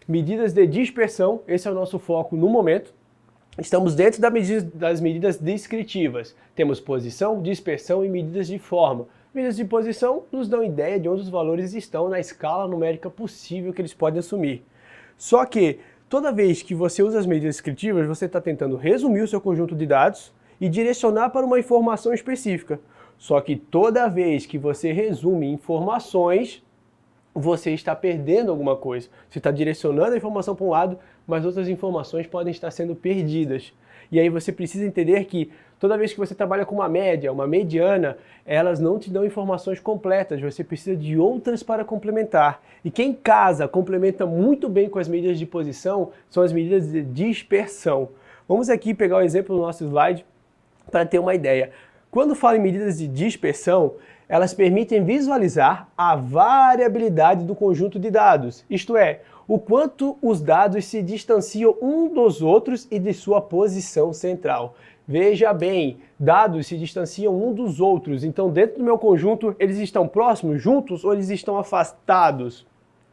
Medidas de dispersão, esse é o nosso foco no momento. Estamos dentro das medidas descritivas. Temos posição, dispersão e medidas de forma. Medidas de posição nos dão ideia de onde os valores estão na escala numérica possível que eles podem assumir. Só que, toda vez que você usa as medidas descritivas, você está tentando resumir o seu conjunto de dados e direcionar para uma informação específica. Só que toda vez que você resume informações, você está perdendo alguma coisa. Você está direcionando a informação para um lado, mas outras informações podem estar sendo perdidas. E aí você precisa entender que toda vez que você trabalha com uma média, uma mediana, elas não te dão informações completas, você precisa de outras para complementar. E quem casa, complementa muito bem com as medidas de posição, são as medidas de dispersão. Vamos aqui pegar o exemplo do nosso slide para ter uma ideia. Quando falo em medidas de dispersão, elas permitem visualizar a variabilidade do conjunto de dados, isto é, o quanto os dados se distanciam um dos outros e de sua posição central. Veja bem, dados se distanciam um dos outros, então dentro do meu conjunto eles estão próximos, juntos ou eles estão afastados?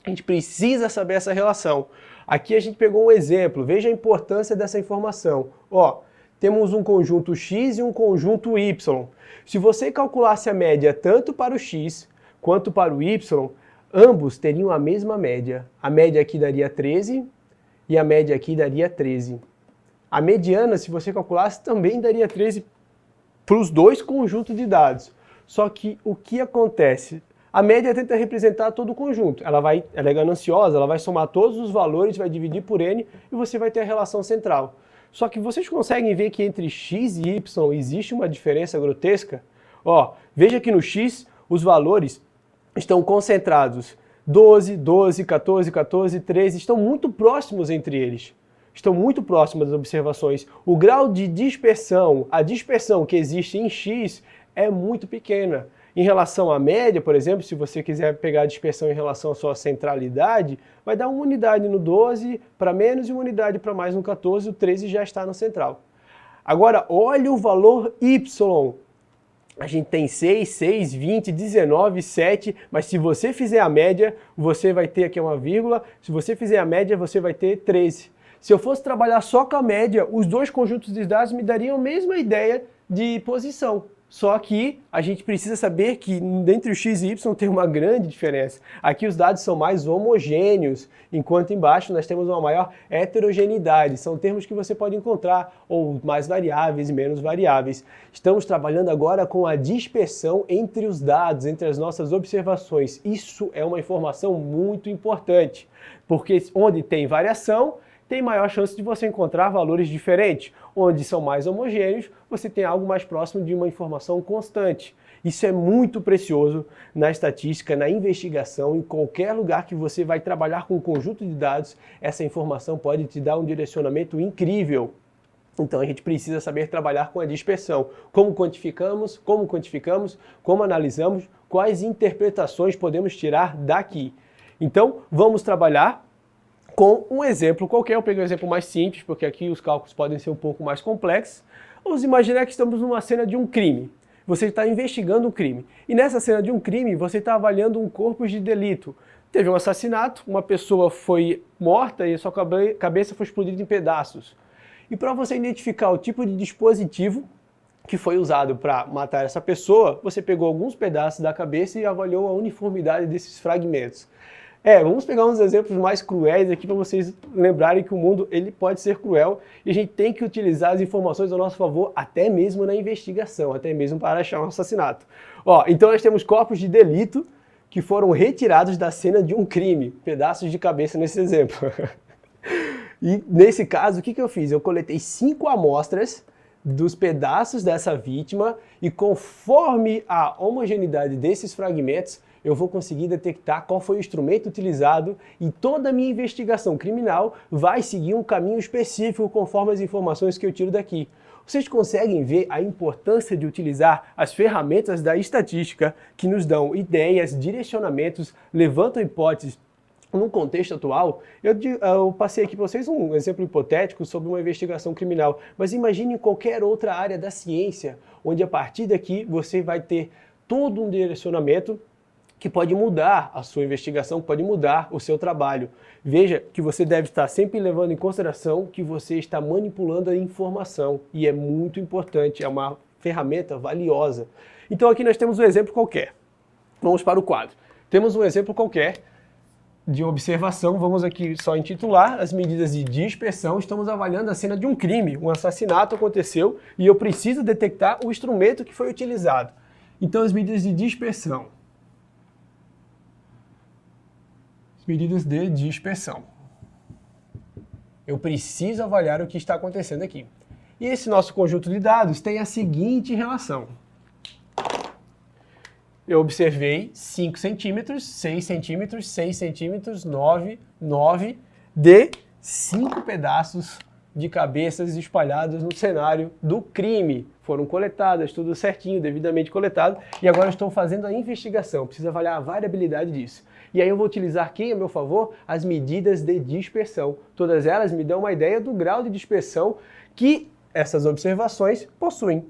A gente precisa saber essa relação. Aqui a gente pegou um exemplo, veja a importância dessa informação. Temos um conjunto X e um conjunto Y. Se você calculasse a média tanto para o X quanto para o Y, ambos teriam a mesma média. A média aqui daria 13 e a média aqui daria 13. A mediana, se você calculasse, também daria 13 para os dois conjuntos de dados. Só que o que acontece? A média tenta representar todo o conjunto. Ela é gananciosa, ela vai somar todos os valores, vai dividir por N e você vai ter a relação central. Só que vocês conseguem ver que entre x e y existe uma diferença grotesca? Veja que no x os valores estão concentrados 12, 12, 14, 14, 13, estão muito próximos entre eles. Estão muito próximas das observações. O grau de dispersão, a dispersão que existe em x é muito pequena. Em relação à média, por exemplo, se você quiser pegar a dispersão em relação à sua centralidade, vai dar uma unidade no 12 para menos e uma unidade para mais no 14, o 13 já está no central. Agora, olha o valor y. A gente tem 6, 6, 20, 19, 7, mas se você fizer a média, você vai ter aqui uma vírgula, se você fizer a média, você vai ter 13. Se eu fosse trabalhar só com a média, os dois conjuntos de dados me dariam a mesma ideia de posição. Só que a gente precisa saber que entre o x e y tem uma grande diferença. Aqui os dados são mais homogêneos, enquanto embaixo nós temos uma maior heterogeneidade. São termos que você pode encontrar, ou mais variáveis e menos variáveis. Estamos trabalhando agora com a dispersão entre os dados, entre as nossas observações. Isso é uma informação muito importante, porque onde tem variação, tem maior chance de você encontrar valores diferentes. Onde são mais homogêneos, você tem algo mais próximo de uma informação constante. Isso é muito precioso na estatística, na investigação, em qualquer lugar que você vai trabalhar com um conjunto de dados, essa informação pode te dar um direcionamento incrível. Então a gente precisa saber trabalhar com a dispersão. Como quantificamos, como analisamos, quais interpretações podemos tirar daqui. Então vamos trabalhar com um exemplo qualquer. Eu peguei um exemplo mais simples, porque aqui os cálculos podem ser um pouco mais complexos. Vamos imaginar que estamos numa cena de um crime. Você está investigando um crime. E nessa cena de um crime, você está avaliando um corpus de delito. Teve um assassinato, uma pessoa foi morta e sua cabeça foi explodida em pedaços. E para você identificar o tipo de dispositivo que foi usado para matar essa pessoa, você pegou alguns pedaços da cabeça e avaliou a uniformidade desses fragmentos. Vamos pegar uns exemplos mais cruéis aqui para vocês lembrarem que o mundo ele pode ser cruel e a gente tem que utilizar as informações ao nosso favor até mesmo na investigação, até mesmo para achar um assassinato. Então nós temos corpos de delito que foram retirados da cena de um crime, pedaços de cabeça nesse exemplo. E nesse caso, o que eu fiz? Eu coletei 5 amostras dos pedaços dessa vítima e conforme a homogeneidade desses fragmentos, eu vou conseguir detectar qual foi o instrumento utilizado e toda a minha investigação criminal vai seguir um caminho específico conforme as informações que eu tiro daqui. Vocês conseguem ver a importância de utilizar as ferramentas da estatística que nos dão ideias, direcionamentos, levantam hipóteses no contexto atual? Eu passei aqui para vocês um exemplo hipotético sobre uma investigação criminal, mas imagine qualquer outra área da ciência, onde a partir daqui você vai ter todo um direcionamento que pode mudar a sua investigação, pode mudar o seu trabalho. Veja que você deve estar sempre levando em consideração que você está manipulando a informação e é muito importante, é uma ferramenta valiosa. Então aqui nós temos um exemplo qualquer. Vamos para o quadro. Temos um exemplo qualquer de observação, vamos aqui só intitular as medidas de dispersão. Estamos avaliando a cena de um crime, um assassinato aconteceu e eu preciso detectar o instrumento que foi utilizado. Então as medidas de dispersão. As medidas de dispersão. Eu preciso avaliar o que está acontecendo aqui. E esse nosso conjunto de dados tem a seguinte relação. Eu observei 5 centímetros, 6 centímetros, 6 centímetros, 9 de 5 pedaços de cabeças espalhados no cenário do crime. Foram coletadas, tudo certinho, devidamente coletado, e agora eu estou fazendo a investigação, preciso avaliar a variabilidade disso. E aí eu vou utilizar aqui, a meu favor, as medidas de dispersão. Todas elas me dão uma ideia do grau de dispersão que essas observações possuem.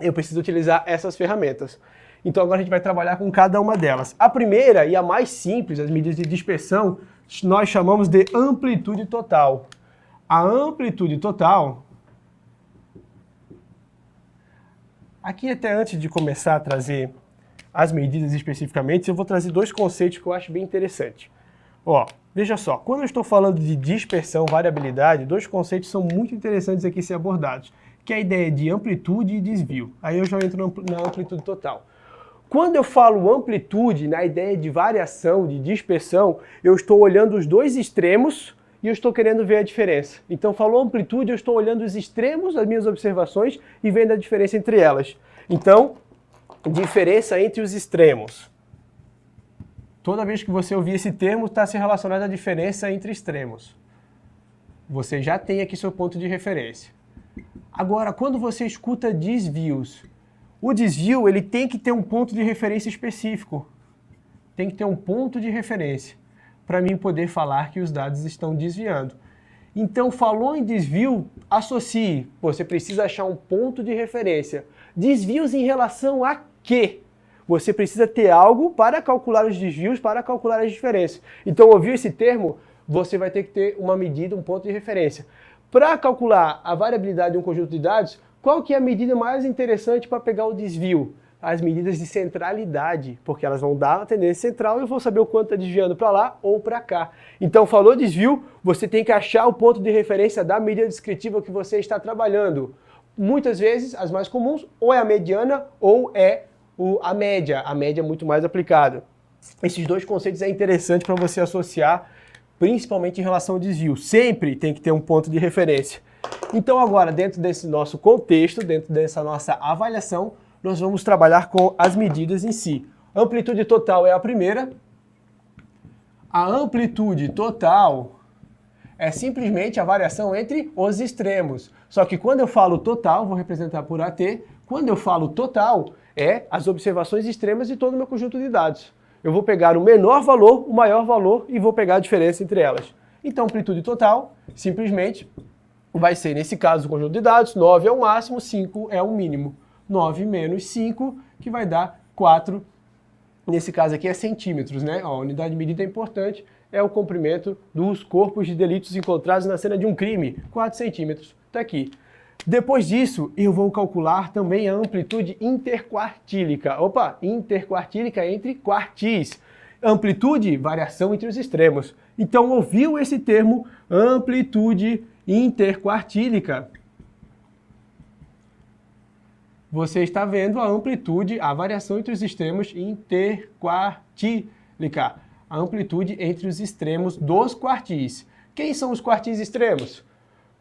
Eu preciso utilizar essas ferramentas. Então agora a gente vai trabalhar com cada uma delas. A primeira e a mais simples, as medidas de dispersão, nós chamamos de amplitude total. A amplitude total, aqui até antes de começar a trazer as medidas especificamente, eu vou trazer dois conceitos que eu acho bem interessantes. Ó, veja só, quando eu estou falando de dispersão, variabilidade, dois conceitos são muito interessantes aqui ser abordados, que é a ideia de amplitude e desvio. Aí eu já entro na amplitude total. Quando eu falo amplitude, na ideia de variação, de dispersão, eu estou olhando os dois extremos e eu estou querendo ver a diferença. Então, falou amplitude, eu estou olhando os extremos das minhas observações e vendo a diferença entre elas. Então, diferença entre os extremos. Toda vez que você ouvir esse termo, está se relacionado à diferença entre extremos. Você já tem aqui seu ponto de referência. Agora, quando você escuta desvios, o desvio ele tem que ter um ponto de referência específico. Tem que ter um ponto de referência para mim poder falar que os dados estão desviando. Então, falou em desvio, associe. Você precisa achar um ponto de referência. Desvios em relação a quê? Você precisa ter algo para calcular os desvios, para calcular as diferenças. Então, ouviu esse termo? Você vai ter que ter uma medida, um ponto de referência. Para calcular a variabilidade de um conjunto de dados, qual que é a medida mais interessante para pegar o desvio? As medidas de centralidade, porque elas vão dar uma tendência central e eu vou saber o quanto está desviando para lá ou para cá. Então, falou desvio, você tem que achar o ponto de referência da medida descritiva que você está trabalhando. Muitas vezes, as mais comuns, ou é a mediana ou é a média. A média é muito mais aplicada. Esses dois conceitos é interessante para você associar, principalmente em relação ao desvio. Sempre tem que ter um ponto de referência. Então agora, dentro desse nosso contexto, dentro dessa nossa avaliação, nós vamos trabalhar com as medidas em si. Amplitude total é a primeira. A amplitude total é simplesmente a variação entre os extremos. Só que quando eu falo total, vou representar por AT, quando eu falo total, é as observações extremas de todo o meu conjunto de dados. Eu vou pegar o menor valor, o maior valor e vou pegar a diferença entre elas. Então, amplitude total, simplesmente, vai ser, nesse caso, o conjunto de dados, 9 é o máximo, 5 é o mínimo. 9 menos 5, que vai dar 4, nesse caso aqui é centímetros, né? A unidade de medida é importante, é o comprimento dos corpos de delitos encontrados na cena de um crime, 4 centímetros, está aqui. Depois disso, eu vou calcular também a amplitude interquartílica. Opa, interquartílica entre quartis. Amplitude, variação entre os extremos. Então, ouviu esse termo, amplitude interquartílica? Você está vendo a amplitude, a variação entre os extremos interquartílica. A amplitude entre os extremos dos quartis. Quem são os quartis extremos?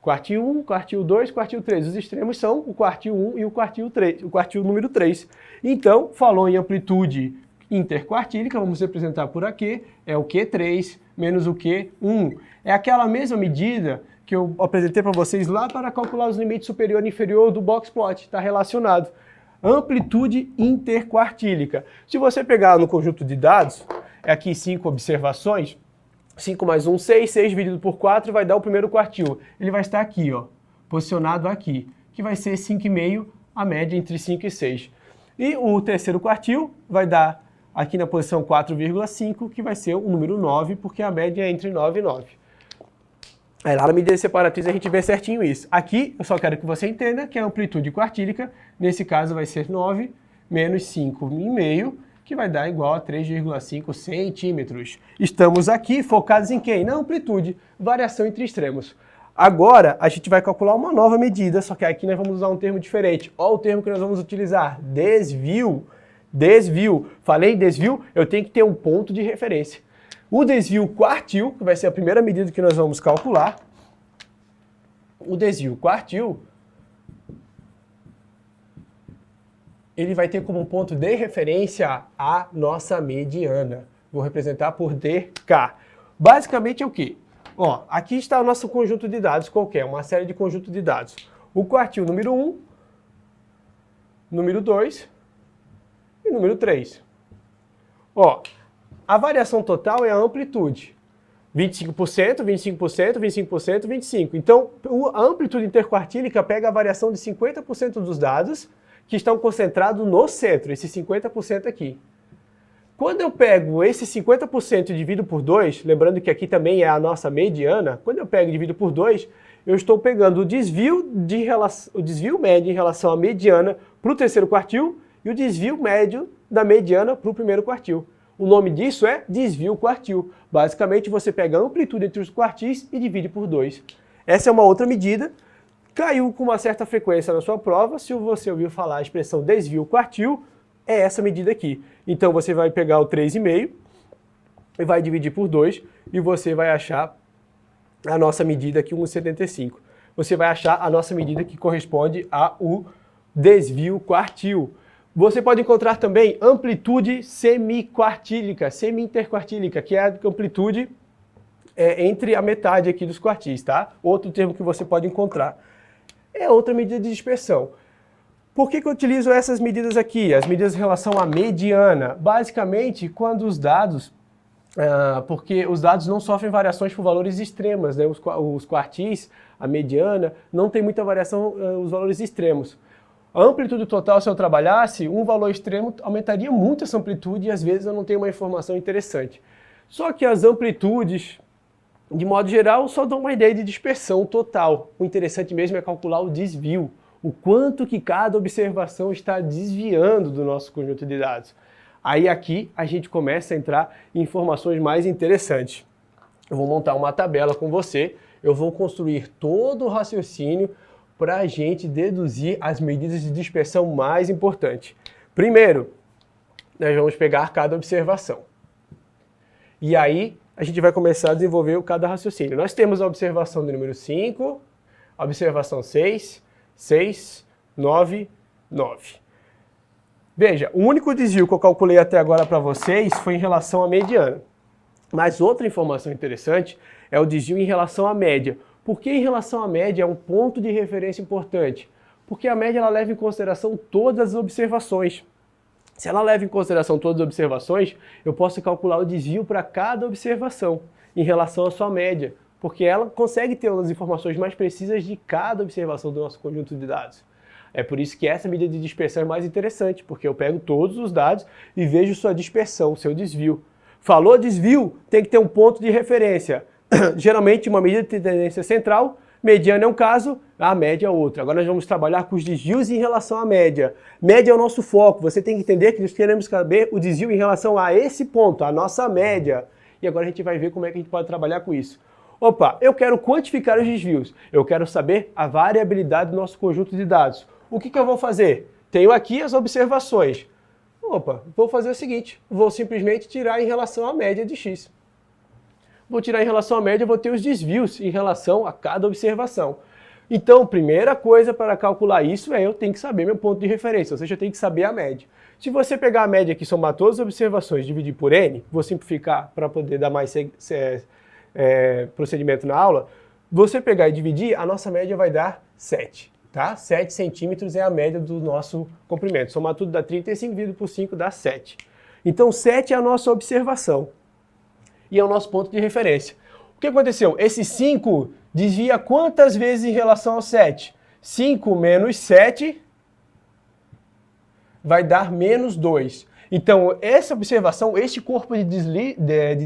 Quartil 1, quartil 2, quartil 3. Os extremos são o quartil 1 e o quartil 3, o quartil número 3. Então, falou em amplitude interquartílica, vamos representar por aqui, é o Q3 menos o Q1. É aquela mesma medida que eu apresentei para vocês lá para calcular os limites superior e inferior do box plot, está relacionado. Amplitude interquartílica. Se você pegar no conjunto de dados, é aqui 5 observações, 5 mais 1, 6, 6 dividido por 4 vai dar o primeiro quartil. Ele vai estar aqui, ó, posicionado aqui, que vai ser 5,5, a média entre 5 e 6. E o terceiro quartil vai dar aqui na posição 4,5, que vai ser o número 9, porque a média é entre 9 e 9. Aí lá na medida separatriz a gente vê certinho isso. Aqui eu só quero que você entenda que a amplitude quartílica, nesse caso vai ser 9 menos 5,5, que vai dar igual a 3,5 centímetros. Estamos aqui focados em quem? Na amplitude, variação entre extremos. Agora a gente vai calcular uma nova medida, só que aqui nós vamos usar um termo diferente. Olha o termo que nós vamos utilizar, desvio. Desvio. Falei desvio, eu tenho que ter um ponto de referência. O desvio quartil, que vai ser a primeira medida que nós vamos calcular, o desvio quartil, ele vai ter como ponto de referência a nossa mediana. Vou representar por dk. Basicamente é o quê? Ó, aqui está o nosso conjunto de dados qualquer, uma série de conjunto de dados. O quartil número 1, número 2 e número 3. Ó, a variação total é a amplitude. 25%, 25%, 25%, 25%. Então, a amplitude interquartílica pega a variação de 50% dos dados que estão concentrados no centro, esse 50% aqui. Quando eu pego esse 50% e divido por 2, lembrando que aqui também é a nossa mediana, quando eu pego e divido por 2, eu estou pegando o desvio médio em relação à mediana para o terceiro quartil e o desvio médio da mediana para o primeiro quartil. O nome disso é desvio quartil. Basicamente, você pega a amplitude entre os quartis e divide por 2. Essa é uma outra medida. Caiu com uma certa frequência na sua prova. Se você ouviu falar a expressão desvio quartil, é essa medida aqui. Então, você vai pegar o 3,5 e vai dividir por 2 e você vai achar a nossa medida aqui, 1,75. Você vai achar a nossa medida que corresponde ao desvio quartil. Você pode encontrar também amplitude semi-quartílica, semi-interquartílica, que é a amplitude entre a metade aqui dos quartis, tá? Outro termo que você pode encontrar. É outra medida de dispersão. Por que eu utilizo essas medidas aqui? As medidas em relação à mediana. Basicamente, quando os dados... porque os dados não sofrem variações por valores extremas, né? Os quartis, a mediana, não tem muita variação os valores extremos. A amplitude total, se eu trabalhasse, um valor extremo aumentaria muito essa amplitude e às vezes eu não tenho uma informação interessante. Só que as amplitudes, de modo geral, só dão uma ideia de dispersão total. O interessante mesmo é calcular o desvio, o quanto que cada observação está desviando do nosso conjunto de dados. Aí aqui a gente começa a entrar em informações mais interessantes. Eu vou montar uma tabela com você, eu vou construir todo o raciocínio para a gente deduzir as medidas de dispersão mais importantes. Primeiro, nós vamos pegar cada observação. E aí, a gente vai começar a desenvolver cada raciocínio. Nós temos a observação do número 5, a observação 6, 6, 9, 9. Veja, o único desvio que eu calculei até agora para vocês foi em relação à mediana. Mas outra informação interessante é o desvio em relação à média. Por que em relação à média é um ponto de referência importante? Porque a média ela leva em consideração todas as observações. Se ela leva em consideração todas as observações, eu posso calcular o desvio para cada observação em relação à sua média, porque ela consegue ter as informações mais precisas de cada observação do nosso conjunto de dados. É por isso que essa medida de dispersão é mais interessante, porque eu pego todos os dados e vejo sua dispersão, seu desvio. Falou desvio, tem que ter um ponto de referência. Geralmente uma medida de tendência central, mediana é um caso, a média é outro. Agora nós vamos trabalhar com os desvios em relação à média. Média é o nosso foco, você tem que entender que nós queremos saber o desvio em relação a esse ponto, a nossa média. E agora a gente vai ver como é que a gente pode trabalhar com isso. Opa, eu quero quantificar os desvios, eu quero saber a variabilidade do nosso conjunto de dados. O que eu vou fazer? Tenho aqui as observações. Opa, vou fazer o seguinte, vou simplesmente tirar em relação à média de x. Vou tirar em relação à média, vou ter os desvios em relação a cada observação. Então, primeira coisa para calcular isso é eu tenho que saber meu ponto de referência, ou seja, eu tenho que saber a média. Se você pegar a média aqui, somar todas as observações e dividir por n, vou simplificar para poder dar mais procedimento na aula, você pegar e dividir, a nossa média vai dar 7. Tá? 7 centímetros é a média do nosso comprimento. Somar tudo dá 35, dividido por 5 dá 7. Então, 7 é a nossa observação. E é o nosso ponto de referência. O que aconteceu? Esse 5 desvia quantas vezes em relação ao 7? 5 menos 7 vai dar menos 2. Então, essa observação, este corpo de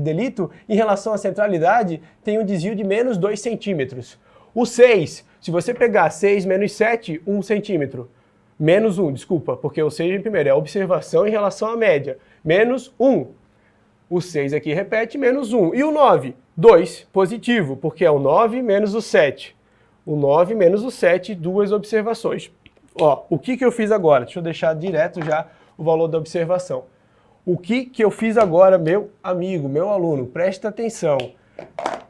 delito, em relação à centralidade, tem um desvio de menos 2 centímetros. O 6, se você pegar 6 menos 7, 1 centímetro. Menos 1, desculpa, porque o 6 primeiro é a observação em relação à média. Menos 1. O 6 aqui repete, menos 1. E o 9? 2, positivo, porque é o 9 menos o 7. O 9 menos o 7, 2 observações. Ó, o que eu fiz agora? Deixa eu deixar direto já o valor da observação. O que eu fiz agora, meu amigo, meu aluno, presta atenção.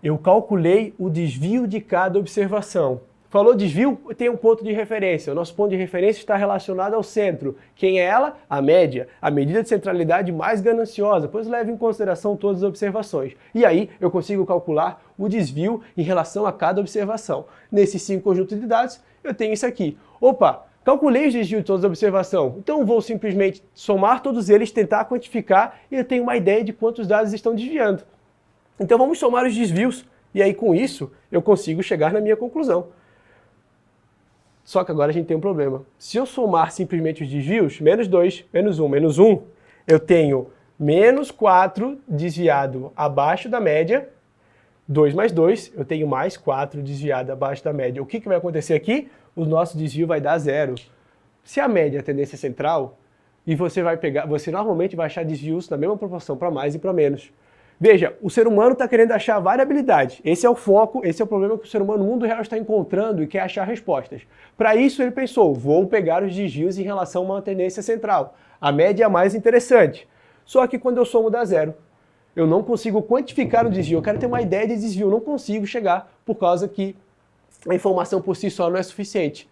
Eu calculei o desvio de cada observação. Falou desvio, tem um ponto de referência. O nosso ponto de referência está relacionado ao centro. Quem é ela? A média. A medida de centralidade mais gananciosa, pois leva em consideração todas as observações. E aí eu consigo calcular o desvio em relação a cada observação. Nesses 5 conjuntos de dados, eu tenho isso aqui. Opa, calculei os desvios de todas as observações. Então vou simplesmente somar todos eles, tentar quantificar e eu tenho uma ideia de quantos dados estão desviando. Então vamos somar os desvios e aí com isso eu consigo chegar na minha conclusão. Só que agora a gente tem um problema. Se eu somar simplesmente os desvios, menos 2, menos 1, eu tenho menos 4 desviado abaixo da média, 2 mais 2, eu tenho mais 4 desviado abaixo da média. O que vai acontecer aqui? O nosso desvio vai dar 0. Se a média é a tendência central, e você normalmente vai achar desvios na mesma proporção para mais e para menos. Veja, o ser humano está querendo achar variabilidade. Esse é o foco, esse é o problema que o ser humano no mundo real está encontrando e quer achar respostas. Para isso ele pensou, vou pegar os desvios em relação a uma tendência central. A média é a mais interessante. Só que quando eu somo dá 0. Eu não consigo quantificar o desvio, eu quero ter uma ideia de desvio, eu não consigo chegar por causa que a informação por si só não é suficiente.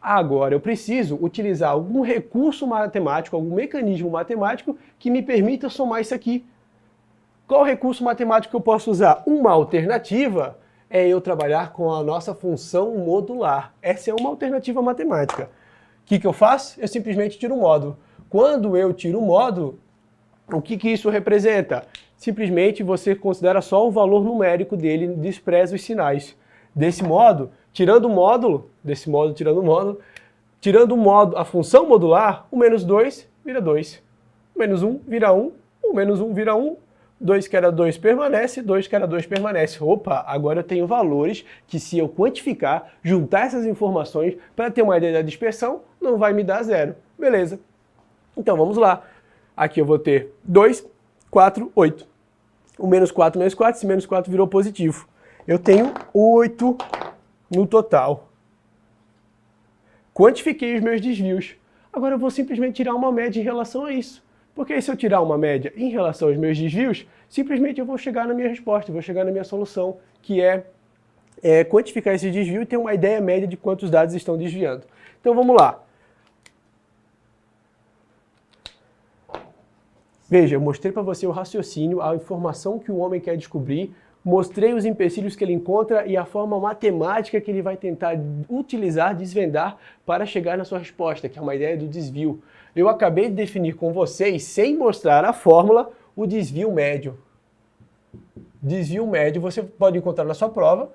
Agora eu preciso utilizar algum recurso matemático, algum mecanismo matemático que me permita somar isso aqui. Qual recurso matemático que eu posso usar? Uma alternativa é eu trabalhar com a nossa função modular. Essa é uma alternativa matemática. O que eu faço? Eu simplesmente tiro o módulo. Quando eu tiro o módulo, o que isso representa? Simplesmente você considera só o valor numérico dele, despreza os sinais. Desse modo, tirando o módulo, a função modular, o menos 2 vira 2. O menos 1 vira 1, o menos 1 vira 1, 2 que era 2 permanece, 2 que era 2 permanece. Opa, agora eu tenho valores que se eu quantificar, juntar essas informações para ter uma ideia da dispersão, não vai me dar 0. Beleza. Então vamos lá. Aqui eu vou ter 2, 4, 8. O menos 4 menos 4, esse menos 4 virou positivo. Eu tenho 8 no total. Quantifiquei os meus desvios. Agora eu vou simplesmente tirar uma média em relação a isso. Porque se eu tirar uma média em relação aos meus desvios, simplesmente eu vou chegar na minha resposta, vou chegar na minha solução, que é quantificar esse desvio e ter uma ideia média de quantos dados estão desviando. Então vamos lá. Veja, eu mostrei para você o raciocínio, a informação que o homem quer descobrir, mostrei os empecilhos que ele encontra e a forma matemática que ele vai tentar utilizar, desvendar para chegar na sua resposta, que é uma ideia do desvio. Eu acabei de definir com vocês, sem mostrar a fórmula, o desvio médio. Desvio médio você pode encontrar na sua prova,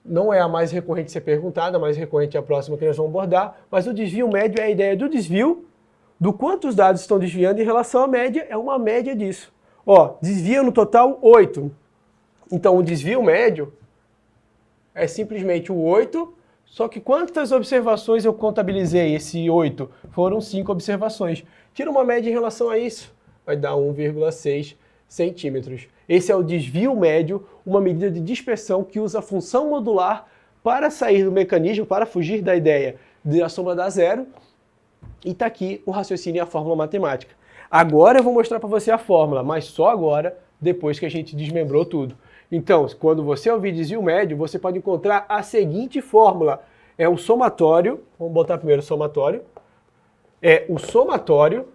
não é a mais recorrente ser perguntada, a mais recorrente é a próxima que nós vamos abordar, mas o desvio médio é a ideia do desvio, do quantos dados estão desviando em relação à média, é uma média disso. Ó, desvia no total 8. Então o desvio médio é simplesmente o 8, só que quantas observações eu contabilizei esse 8? Foram 5 observações. Tira uma média em relação a isso, vai dar 1,6 centímetros. Esse é o desvio médio, uma medida de dispersão que usa a função modular para sair do mecanismo, para fugir da ideia de a soma dar 0. E está aqui o raciocínio e a fórmula matemática. Agora eu vou mostrar para você a fórmula, mas só agora, depois que a gente desmembrou tudo. Então, quando você ouvir desvio médio, você pode encontrar a seguinte fórmula. É o somatório, vamos botar primeiro o somatório. É o somatório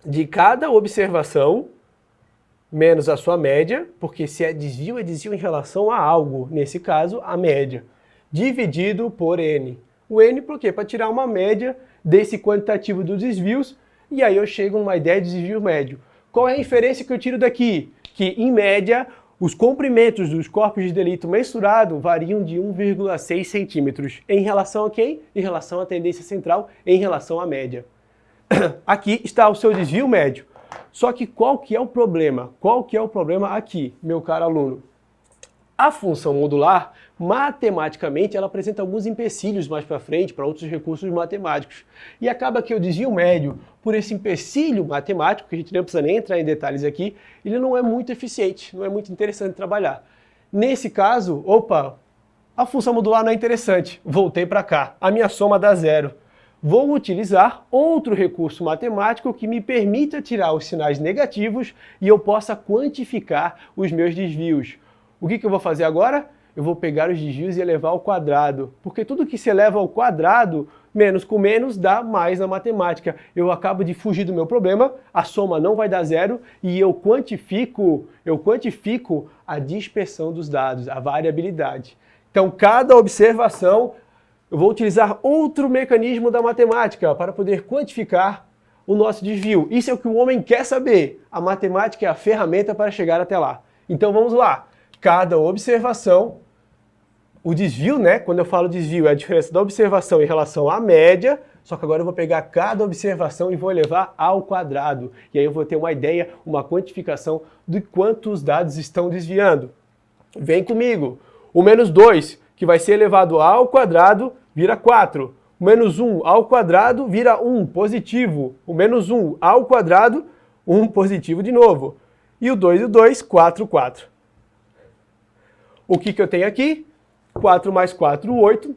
de cada observação menos a sua média, porque se é desvio em relação a algo, nesse caso, a média, dividido por n. O n por quê? Para tirar uma média desse quantitativo dos desvios, e aí eu chego numa ideia de desvio médio. Qual é a inferência que eu tiro daqui? Que, em média, os comprimentos dos corpos de delito mensurado variam de 1,6 centímetros. Em relação a quem? Em relação à tendência central, em relação à média. Aqui está o seu desvio médio. Só que qual que é o problema? Qual que é o problema aqui, meu caro aluno? A função modular, matematicamente, ela apresenta alguns empecilhos mais para frente, para outros recursos matemáticos. E acaba que o desvio médio, por esse empecilho matemático, que a gente não precisa nem entrar em detalhes aqui, ele não é muito eficiente, não é muito interessante trabalhar. Nesse caso, a função modular não é interessante. Voltei para cá. A minha soma dá zero. Vou utilizar outro recurso matemático que me permita tirar os sinais negativos e eu possa quantificar os meus desvios. O que eu vou fazer agora? Eu vou pegar os desvios e elevar ao quadrado. Porque tudo que se eleva ao quadrado, menos com menos, dá mais na matemática. Eu acabo de fugir do meu problema, a soma não vai dar zero e eu quantifico a dispersão dos dados, a variabilidade. Então, cada observação, eu vou utilizar outro mecanismo da matemática para poder quantificar o nosso desvio. Isso é o que o homem quer saber. A matemática é a ferramenta para chegar até lá. Então, vamos lá. Cada observação, o desvio, né? Quando eu falo desvio, é a diferença da observação em relação à média, só que agora eu vou pegar cada observação e vou elevar ao quadrado. E aí eu vou ter uma ideia, uma quantificação de quantos dados estão desviando. Vem comigo. O menos 2, que vai ser elevado ao quadrado, vira 4. O menos 1 ao quadrado vira 1, positivo. O menos 1 ao quadrado, 1 positivo de novo. E o 2 e o 2, 4, 4. O que eu tenho aqui? 4 mais 4, 8.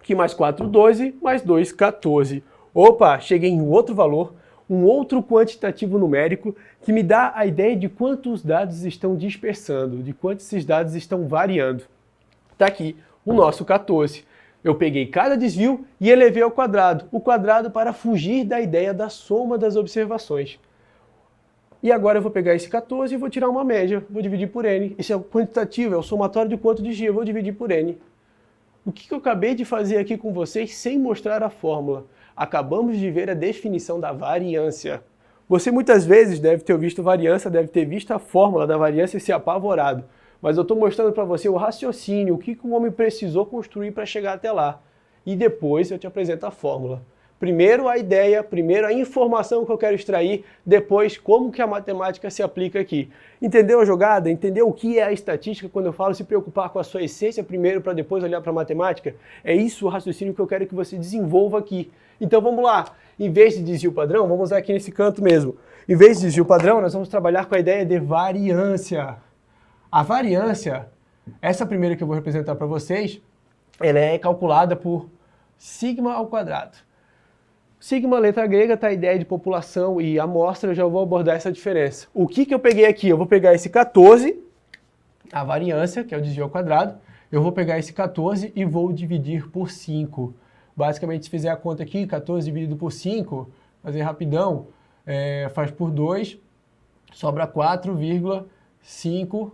Que mais 4, 12. Mais 2, 14. Opa, cheguei em outro valor, um outro quantitativo numérico que me dá a ideia de quantos dados estão dispersando, de quantos esses dados estão variando. Está aqui o nosso 14. Eu peguei cada desvio e elevei ao quadrado. O quadrado para fugir da ideia da soma das observações. E agora eu vou pegar esse 14 e vou tirar uma média, vou dividir por n. Esse é o quantitativo, é o somatório de quanto desvia, eu vou dividir por n. O que eu acabei de fazer aqui com vocês sem mostrar a fórmula? Acabamos de ver a definição da variância. Você muitas vezes deve ter visto variância, deve ter visto a fórmula da variância e se apavorado. Mas eu estou mostrando para você o raciocínio, o que o homem precisou construir para chegar até lá. E depois eu te apresento a fórmula. Primeiro a ideia, primeiro a informação que eu quero extrair, depois como que a matemática se aplica aqui. Entendeu a jogada? Entendeu o que é a estatística quando eu falo se preocupar com a sua essência primeiro para depois olhar para a matemática? É isso o raciocínio que eu quero que você desenvolva aqui. Então vamos lá, em vez de desvio padrão, vamos usar aqui nesse canto mesmo. Em vez de desvio padrão, nós vamos trabalhar com a ideia de variância. A variância, essa primeira que eu vou representar para vocês, ela é calculada por sigma ao quadrado. Sigma, letra grega, está a ideia de população e amostra, eu já vou abordar essa diferença. O que eu peguei aqui? Eu vou pegar esse 14, a variância, que é o desvio ao quadrado, eu vou pegar esse 14 e vou dividir por 5. Basicamente, se fizer a conta aqui, 14 dividido por 5, fazer rapidão, faz por 2, sobra 4,5,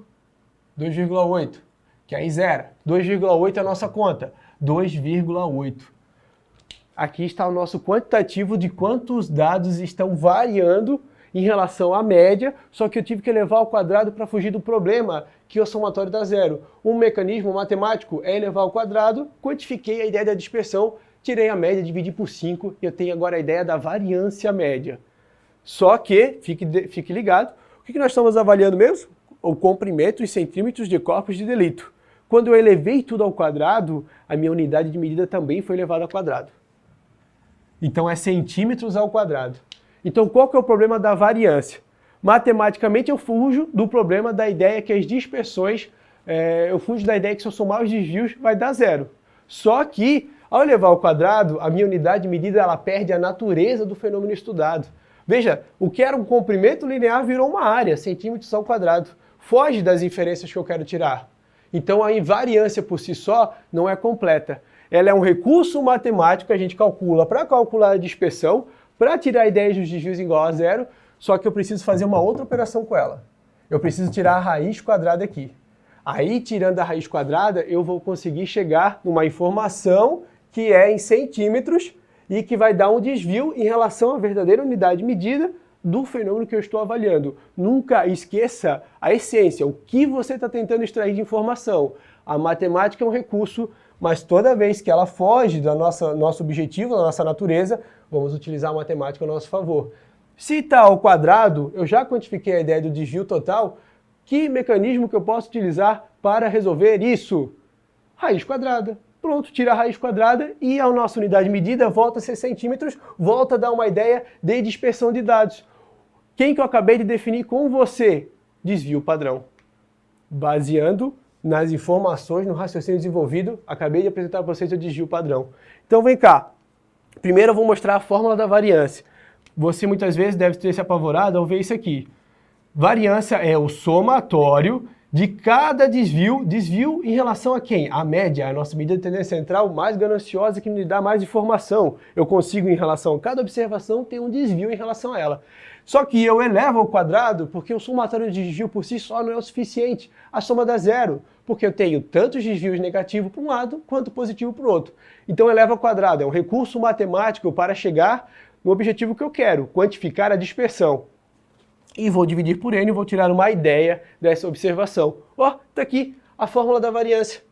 2,8, que aí zera. 2,8 é a nossa conta, 2,8. Aqui está o nosso quantitativo de quantos dados estão variando em relação à média, só que eu tive que elevar ao quadrado para fugir do problema, que o somatório dá zero. Um mecanismo matemático é elevar ao quadrado, quantifiquei a ideia da dispersão, tirei a média, dividi por 5 e eu tenho agora a ideia da variância média. Só que, fique ligado, o que nós estamos avaliando mesmo? O comprimento em centímetros de corpos de delito. Quando eu elevei tudo ao quadrado, a minha unidade de medida também foi elevada ao quadrado. Então é centímetros ao quadrado. Então qual que é o problema da variância? Matematicamente eu fujo do problema da ideia que as dispersões, eu fujo da ideia que se eu somar os desvios vai dar zero. Só que ao elevar ao quadrado, a minha unidade de medida ela perde a natureza do fenômeno estudado. Veja, o que era um comprimento linear virou uma área, centímetros ao quadrado. Foge das inferências que eu quero tirar. Então a invariância por si só não é completa. Ela é um recurso matemático que a gente calcula para calcular a dispersão, para tirar a ideia dos desvios igual a zero, só que eu preciso fazer uma outra operação com ela. Eu preciso tirar a raiz quadrada aqui. Aí, tirando a raiz quadrada, eu vou conseguir chegar numa informação que é em centímetros e que vai dar um desvio em relação à verdadeira unidade de medida do fenômeno que eu estou avaliando. Nunca esqueça a essência, o que você está tentando extrair de informação. A matemática é um recurso mas toda vez que ela foge do nosso objetivo, da nossa natureza, vamos utilizar a matemática a nosso favor. Se está ao quadrado, eu já quantifiquei a ideia do desvio total, que mecanismo que eu posso utilizar para resolver isso? Raiz quadrada. Pronto, tira a raiz quadrada e a nossa unidade de medida volta a ser centímetros, volta a dar uma ideia de dispersão de dados. Quem que eu acabei de definir com você? Desvio padrão. Baseando nas informações, no raciocínio desenvolvido, acabei de apresentar para vocês o desvio padrão. Então vem cá. Primeiro eu vou mostrar a fórmula da variância. Você muitas vezes deve ter se apavorado ao ver isso aqui. Variância é o somatório de cada desvio. Desvio em relação a quem? A média, a nossa medida de tendência central mais gananciosa que me dá mais informação. Eu consigo, em relação a cada observação, ter um desvio em relação a ela. Só que eu elevo ao quadrado porque o somatório de desvio por si só não é o suficiente. A soma dá zero, porque eu tenho tantos desvios negativos para um lado quanto positivo para o outro. Então eleva ao quadrado, é um recurso matemático para chegar no objetivo que eu quero, quantificar a dispersão. E vou dividir por n e vou tirar uma ideia dessa observação. Ó, tá aqui a fórmula da variância.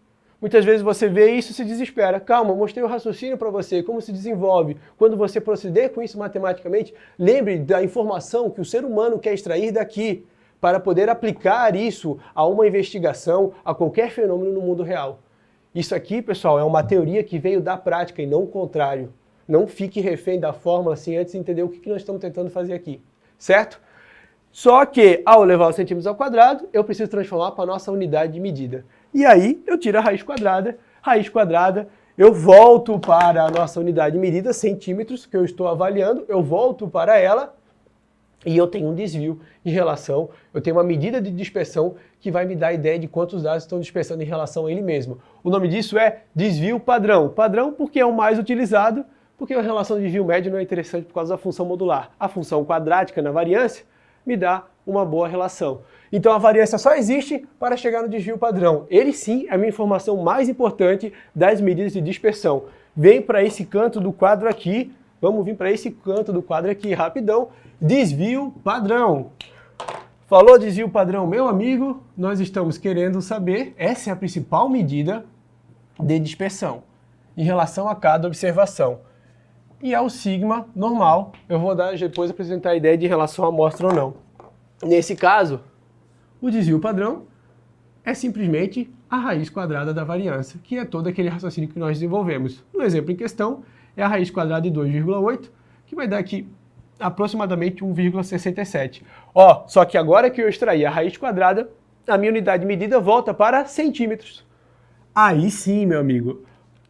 Muitas vezes você vê isso e se desespera. Calma, mostrei o raciocínio para você, como se desenvolve. Quando você proceder com isso matematicamente, lembre da informação que o ser humano quer extrair daqui para poder aplicar isso a uma investigação, a qualquer fenômeno no mundo real. Isso aqui, pessoal, é uma teoria que veio da prática e não o contrário. Não fique refém da fórmula assim antes de entender o que nós estamos tentando fazer aqui. Certo? Só que, ao levar os centímetros ao quadrado, eu preciso transformar para a nossa unidade de medida. E aí, eu tiro a raiz quadrada, eu volto para a nossa unidade de medida, centímetros, que eu estou avaliando, eu volto para ela e eu tenho um desvio em relação, eu tenho uma medida de dispersão que vai me dar a ideia de quantos dados estão dispersando em relação a ele mesmo. O nome disso é desvio padrão. Padrão porque é o mais utilizado, porque a relação de desvio médio não é interessante por causa da função modular. A função quadrática na variância me dá uma boa relação. Então a variância só existe para chegar no desvio padrão. Ele sim é a minha informação mais importante das medidas de dispersão. Vem para esse canto do quadro aqui, vamos vir para esse canto do quadro aqui rapidão, desvio padrão. Falou desvio padrão, meu amigo, nós estamos querendo saber, essa é a principal medida de dispersão em relação a cada observação. E é o sigma normal. Eu vou depois apresentar a ideia de relação à amostra ou não. Nesse caso, o desvio padrão é simplesmente a raiz quadrada da variância, que é todo aquele raciocínio que nós desenvolvemos. No exemplo em questão, é a raiz quadrada de 2,8, que vai dar aqui aproximadamente 1,67. Ó, só que agora que eu extraí a raiz quadrada, a minha unidade de medida volta para centímetros. Aí sim, meu amigo,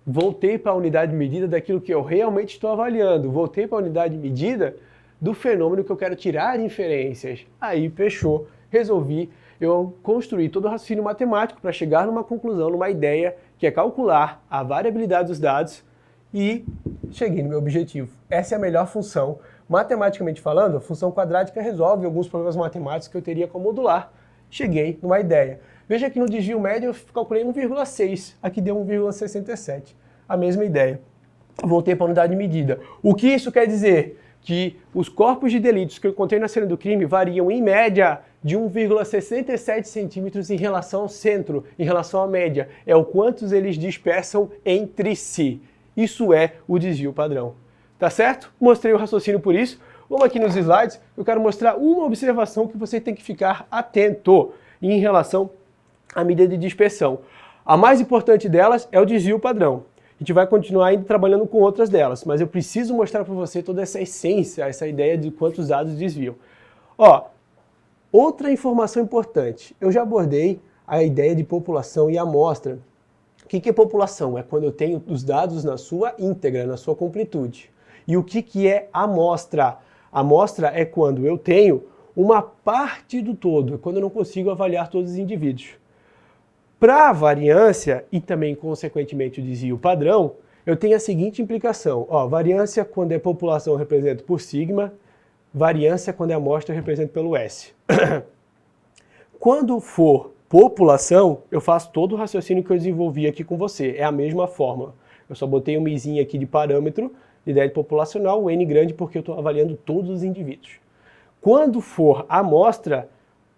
voltei para a unidade de medida daquilo que eu realmente estou avaliando. Voltei para a unidade de medida do fenômeno que eu quero tirar inferências. Aí fechou. Resolvi, eu construí todo o raciocínio matemático para chegar numa conclusão, numa ideia, que é calcular a variabilidade dos dados e cheguei no meu objetivo. Essa é a melhor função. Matematicamente falando, a função quadrática resolve alguns problemas matemáticos que eu teria com modular. Cheguei numa ideia. Veja que no desvio médio eu calculei 1,6, aqui deu 1,67. A mesma ideia. Voltei para a unidade de medida. O que isso quer dizer? Que os corpos de delitos que eu encontrei na cena do crime variam em média de 1,67 centímetros em relação ao centro, em relação à média. É o quantos eles dispersam entre si. Isso é o desvio padrão. Tá certo? Mostrei o raciocínio por isso. Vamos aqui nos slides, eu quero mostrar uma observação que você tem que ficar atento em relação à medida de dispersão. A mais importante delas é o desvio padrão. A gente vai continuar ainda trabalhando com outras delas, mas eu preciso mostrar para você toda essa essência, essa ideia de quantos dados desviam. Ó, outra informação importante. Eu já abordei a ideia de população e amostra. O que é população? É quando eu tenho os dados na sua íntegra, na sua completude. E o que é amostra? Amostra é quando eu tenho uma parte do todo, é quando eu não consigo avaliar todos os indivíduos. Para a variância e também, consequentemente, o desvio padrão, eu tenho a seguinte implicação. Ó, variância, quando é população, eu represento por sigma. Variância, quando é amostra, eu represento pelo S. Quando for população, eu faço todo o raciocínio que eu desenvolvi aqui com você. É a mesma fórmula. Eu só botei um mizinho aqui de parâmetro, de ideia populacional, o N grande, porque eu estou avaliando todos os indivíduos. Quando for amostra,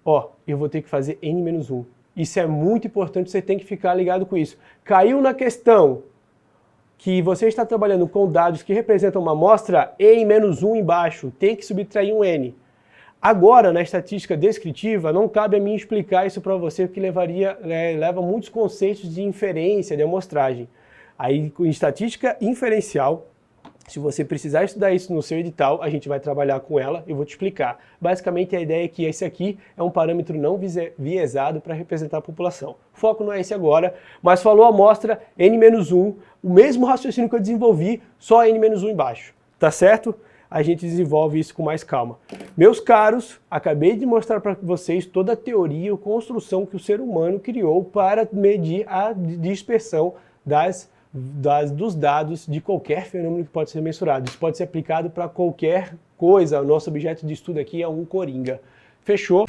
ó, eu vou ter que fazer N-1. Isso é muito importante, você tem que ficar ligado com isso. Caiu na questão que você está trabalhando com dados que representam uma amostra, n-1 embaixo, tem que subtrair um n. Agora, na estatística descritiva, não cabe a mim explicar isso para você, porque leva muitos conceitos de inferência, de amostragem. Aí, em estatística inferencial, se você precisar estudar isso no seu edital, a gente vai trabalhar com ela e eu vou te explicar. Basicamente, a ideia é que esse aqui é um parâmetro não viesado para representar a população. O foco não é esse agora, mas falou a amostra n-1, o mesmo raciocínio que eu desenvolvi, só n-1 embaixo. Tá certo? A gente desenvolve isso com mais calma. Meus caros, acabei de mostrar para vocês toda a teoria e construção que o ser humano criou para medir a dispersão dos dados de qualquer fenômeno que pode ser mensurado. Isso pode ser aplicado para qualquer coisa. O nosso objeto de estudo aqui é um coringa. Fechou?